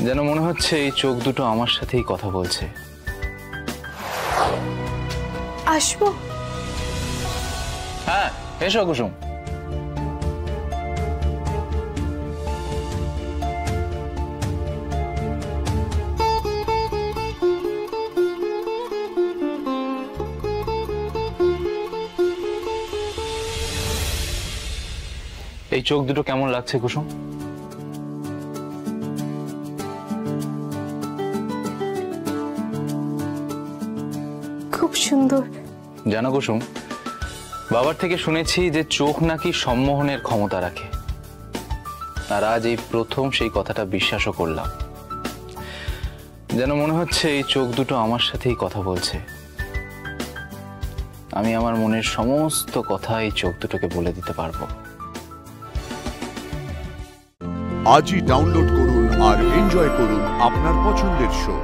যেন মনে হচ্ছে এই চোখ দুটো আমার সাথেই কথা বলছে। আসবো? হ্যাঁ, এসো কুসুম। এই চোখ দুটো কেমন লাগছে কুসুম? খুব সুন্দর। জানো কুসুম, বাবার থেকে শুনেছি যে চোখ নাকি সম্মোহনের ক্ষমতা রাখে, আর আজ এই প্রথম সেই কথাটা বিশ্বাসও করলাম। যেন মনে হচ্ছে এই চোখ দুটো আমার সাথেই কথা বলছে। আমি আমার মনের সমস্ত কথা এই চোখ দুটোকে বলে দিতে পারবো। আজই ডাউনলোড করুন আর এনজয় করুন আপনার পছন্দের শো।